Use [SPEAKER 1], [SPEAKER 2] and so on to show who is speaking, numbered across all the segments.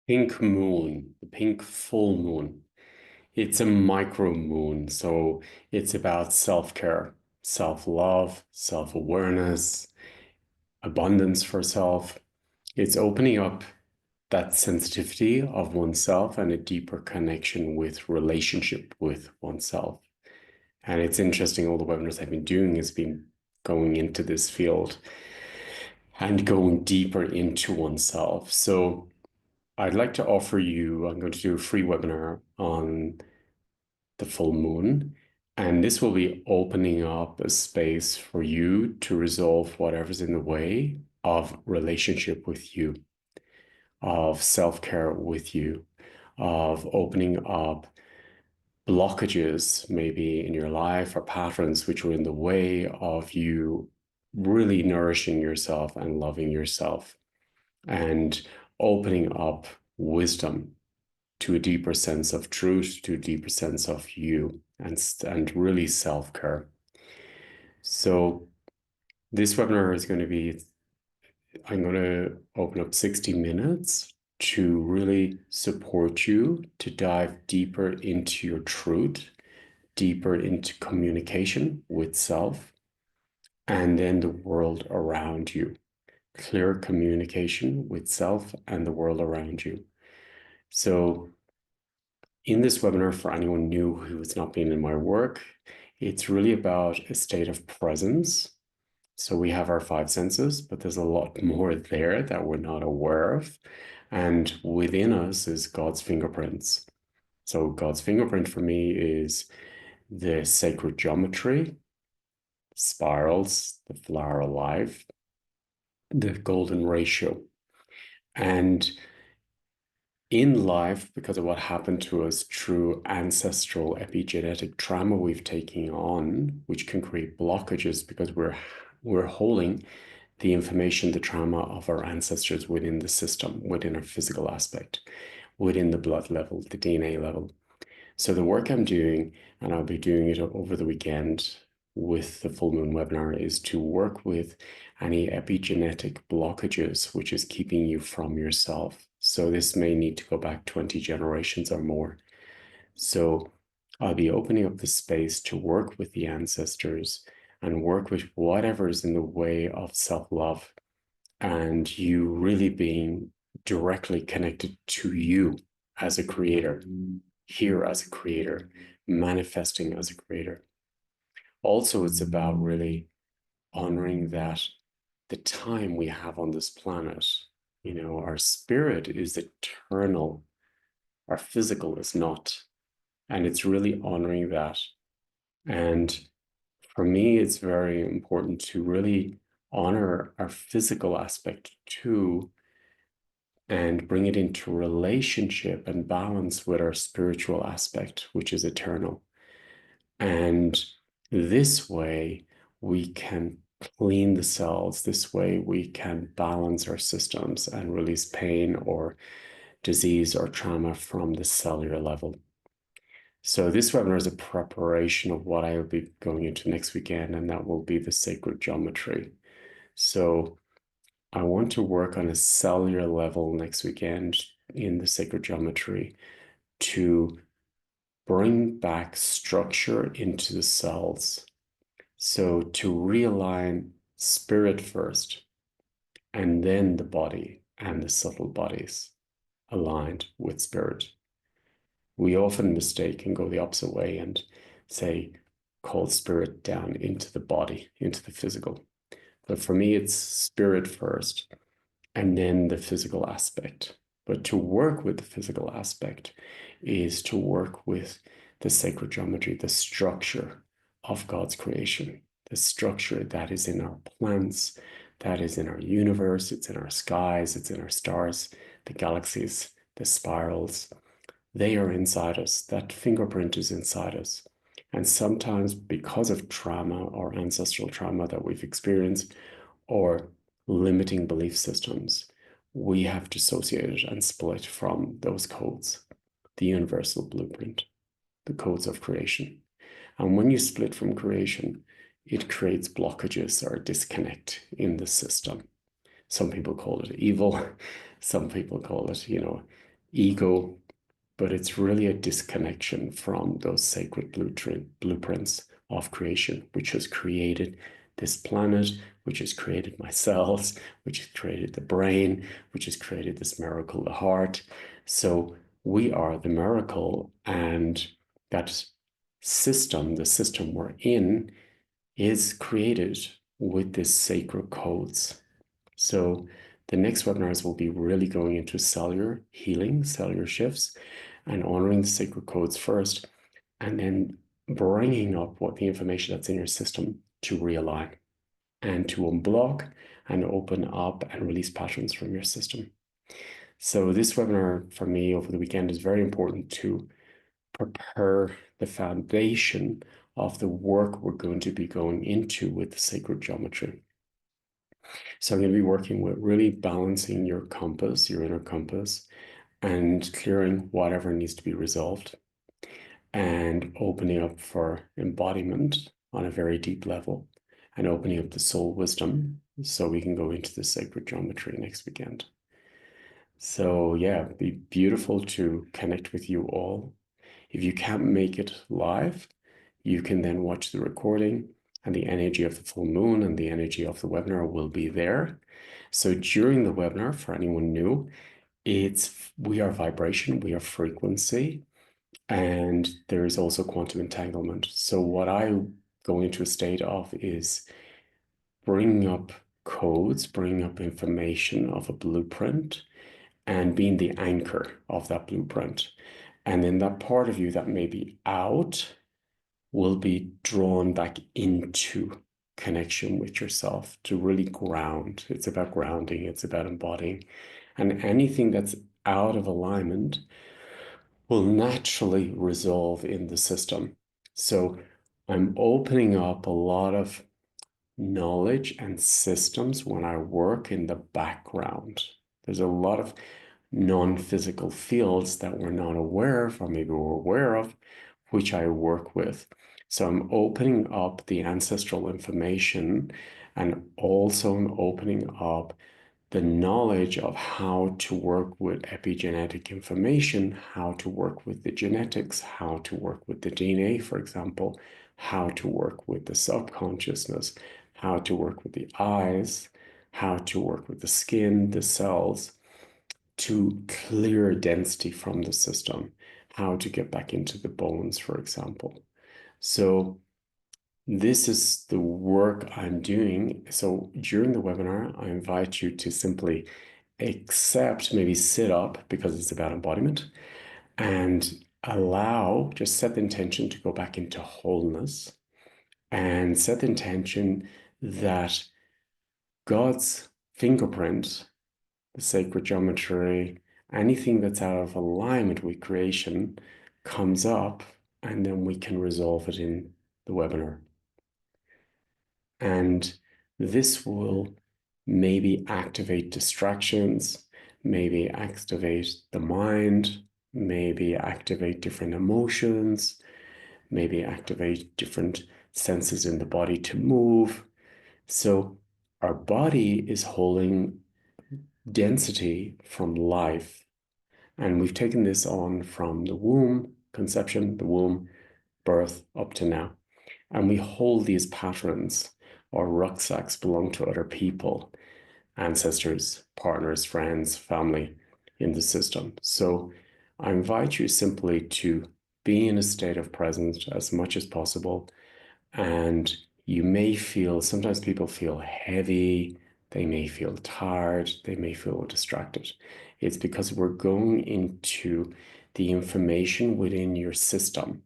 [SPEAKER 1] pink moon, the pink full moon. It's a micro moon, so it's about self-care, self-love, self-awareness, abundance for self. It's opening up that sensitivity of oneself and a deeper connection with relationship with oneself. And it's interesting, all the webinars I've been doing has been going into this field and going deeper into oneself. So I'd like to offer you, I'm going to do a free webinar on the full moon. And this will be opening up a space for you to resolve whatever's in the way of relationship with you, of self-care with you, of opening up blockages maybe in your life or patterns which were in the way of you really nourishing yourself and loving yourself and opening up wisdom to a deeper sense of truth, to a deeper sense of you, and really self-care. So this webinar is going to be, I'm going to open up 60 minutes to really support you to dive deeper into your truth, deeper into communication with self, and then the world around you. Clear communication with self and the world around you. So in this webinar, for anyone new who has not been in my work, it's really about a state of presence. So we have our five senses, but there's a lot more there that we're not aware of. And within us is God's fingerprints. So God's fingerprint for me is the sacred geometry, spirals, the flower alive, the golden ratio. And in life, because of what happened to us through ancestral epigenetic trauma we've taken on, which can create blockages because we're holding the information, the trauma of our ancestors within the system, within our physical aspect, within the blood level, the DNA level. So the work I'm doing, and I'll be doing it over the weekend with the full moon webinar, is to work with any epigenetic blockages which is keeping you from yourself. So this may need to go back 20 generations or more. So I'll be opening up the space to work with the ancestors and work with whatever is in the way of self-love and you really being directly connected to you as a creator, here as a creator, manifesting as a creator. Also, it's about really honoring that the time we have on this planet, our spirit is eternal, our physical is not. And it's really honoring that. And for me, it's very important to really honor our physical aspect too and bring it into relationship and balance with our spiritual aspect, which is eternal. And this way, we can clean the cells. This way, we can balance our systems and release pain or disease or trauma from the cellular level. So this webinar is a preparation of what I will be going into next weekend, and that will be the sacred geometry. So I want to work on a cellular level next weekend in the sacred geometry to bring back structure into the cells. So to realign spirit first, and then the body and the subtle bodies aligned with spirit. We often mistake and go the opposite way and say, call spirit down into the body, into the physical. But for me, it's spirit first and then the physical aspect. But to work with the physical aspect is to work with the sacred geometry, the structure of God's creation, the structure that is in our plants, that is in our universe, it's in our skies, it's in our stars, the galaxies, the spirals. They are inside us. That fingerprint is inside us. And sometimes because of trauma or ancestral trauma that we've experienced or limiting belief systems, we have dissociated and split from those codes, the universal blueprint, the codes of creation. And when you split from creation, it creates blockages or disconnect in the system. Some people call it evil. Some people call it, ego, but it's really a disconnection from those sacred blueprints of creation, which has created this planet, which has created my cells, which has created the brain, which has created this miracle, the heart. So we are the miracle, and that system, the system we're in, is created with this sacred codes. So the next webinars will be really going into cellular healing, cellular shifts, and honoring the sacred codes first, and then bringing up what the information that's in your system to realign and to unblock and open up and release patterns from your system. So this webinar for me over the weekend is very important to prepare the foundation of the work we're going to be going into with the sacred geometry. So I'm going to be working with really balancing your compass, your inner compass, and clearing whatever needs to be resolved and opening up for embodiment on a very deep level and opening up the soul wisdom so we can go into the sacred geometry next weekend. So yeah, it'd be beautiful to connect with you all. If you can't make it live, you can then watch the recording, and the energy of the full moon and the energy of the webinar will be there. So during the webinar, for anyone new, we are vibration, we are frequency, and there is also quantum entanglement. So what I go into a state of is bringing up codes, bringing up information of a blueprint, and being the anchor of that blueprint. And then that part of you that may be out will be drawn back into connection with yourself to really ground. It's about grounding, it's about embodying. And anything that's out of alignment will naturally resolve in the system. So I'm opening up a lot of knowledge and systems when I work in the background. There's a lot of non-physical fields that we're not aware of, or maybe we're aware of, which I work with. So I'm opening up the ancestral information, and also I'm opening up the knowledge of how to work with epigenetic information, how to work with the genetics, how to work with the DNA, for example, how to work with the subconsciousness, how to work with the eyes, how to work with the skin, the cells, to clear density from the system, how to get back into the bones, for example. So this is the work I'm doing. So during the webinar, I invite you to simply accept, maybe sit up because it's about embodiment, and allow, just set the intention to go back into wholeness and set the intention that God's fingerprint, the sacred geometry, anything that's out of alignment with creation comes up, and then we can resolve it in the webinar. And this will maybe activate distractions, maybe activate the mind, maybe activate different emotions, maybe activate different senses in the body to move. So our body is holding density from life. And we've taken this on from the womb, conception, the womb, birth, up to now. And we hold these patterns. Our rucksacks belong to other people, ancestors, partners, friends, family in the system. So I invite you simply to be in a state of presence as much as possible. And you may feel, sometimes people feel heavy, they may feel tired, they may feel distracted. It's because we're going into the information within your system.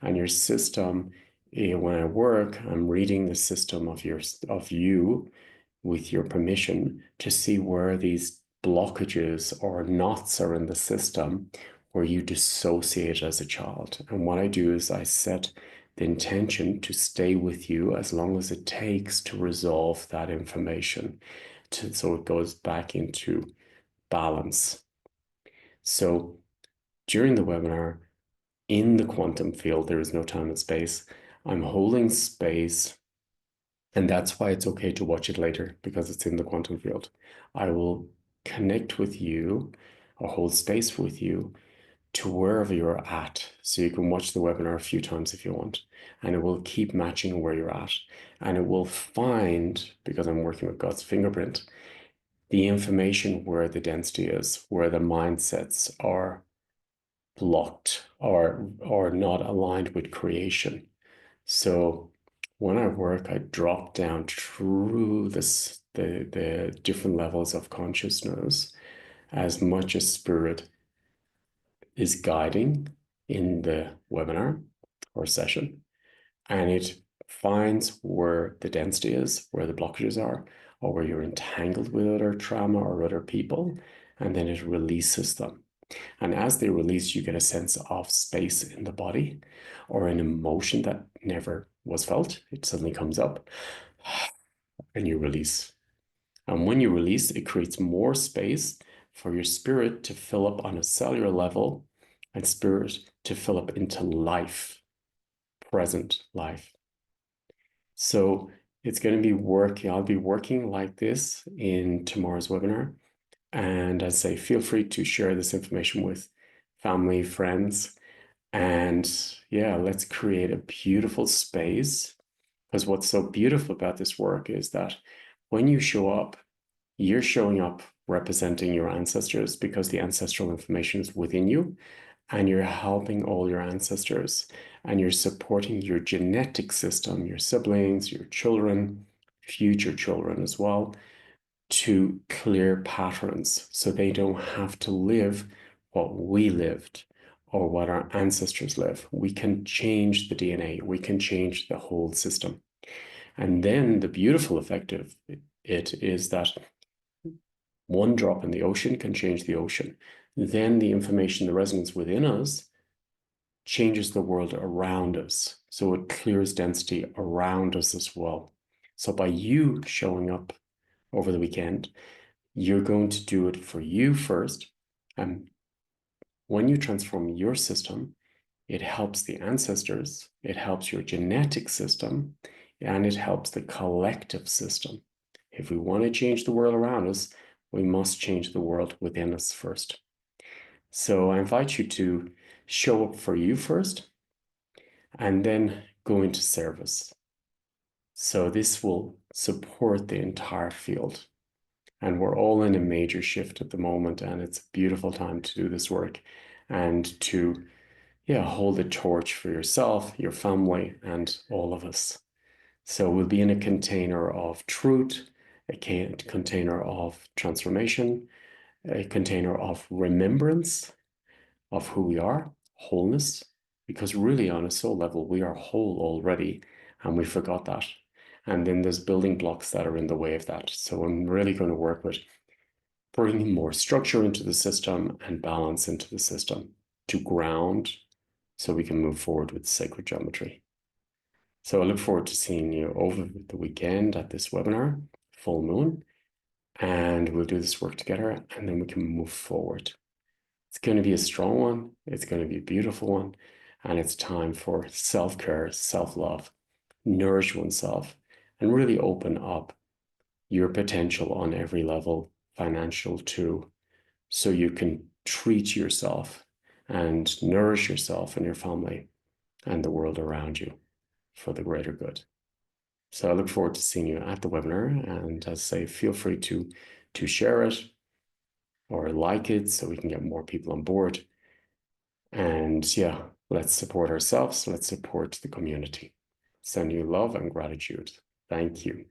[SPEAKER 1] And your system, when I work, I'm reading the system of you with your permission to see where these blockages or knots are in the system where you dissociate as a child. And what I do is I set the intention to stay with you as long as it takes to resolve that information so it goes back into balance. So during the webinar, in the quantum field, there is no time and space. I'm holding space, and that's why it's okay to watch it later, because it's in the quantum field. I will connect with you or hold space with you to wherever you're at. So you can watch the webinar a few times if you want, and it will keep matching where you're at. And it will find, because I'm working with God's fingerprint, the information where the density is, where the mindsets are blocked or not aligned with creation. So when I work, I drop down through the different levels of consciousness as much as spirit is guiding in the webinar or session, and it finds where the density is, where the blockages are, or where you're entangled with other trauma or other people, and then it releases them. And as they release, you get a sense of space in the body or an emotion that never was felt. It suddenly comes up and you release. And when you release, it creates more space for your spirit to fill up on a cellular level and spirit to fill up into life, present life. So it's going to be working. I'll be working like this in tomorrow's webinar. And as I say, feel free to share this information with family, friends. And yeah, let's create a beautiful space. Because what's so beautiful about this work is that when you show up, you're showing up representing your ancestors because the ancestral information is within you, and you're helping all your ancestors, and you're supporting your genetic system, your siblings, your children, future children as well, to clear patterns so they don't have to live what we lived or what our ancestors live. We can change the DNA, we can change the whole system. And then the beautiful effect of it is that one drop in the ocean can change the ocean. Then the information, the resonance within us changes the world around us. So it clears density around us as well. So by you showing up over the weekend, you're going to do it for you first. And when you transform your system, it helps the ancestors, it helps your genetic system, and it helps the collective system. If we want to change the world around us, we must change the world within us first. So I invite you to show up for you first and then go into service. So this will support the entire field. And we're all in a major shift at the moment, and it's a beautiful time to do this work and to, yeah, hold the torch for yourself, your family, and all of us. So we'll be in a container of truth, a container of transformation, a container of remembrance of who we are, wholeness, because really on a soul level, we are whole already, and we forgot that. And then there's building blocks that are in the way of that. So I'm really going to work with bringing more structure into the system and balance into the system to ground so we can move forward with sacred geometry. So I look forward to seeing you over the weekend at this webinar, full moon, and we'll do this work together and then we can move forward. It's going to be a strong one. It's going to be a beautiful one. And it's time for self-care, self-love, nourish oneself, and really open up your potential on every level, financial too, so you can treat yourself and nourish yourself and your family and the world around you for the greater good. So I look forward to seeing you at the webinar. And as I say, feel free to share it or like it so we can get more people on board. And yeah, let's support ourselves. Let's support the community. Send you love and gratitude. Thank you.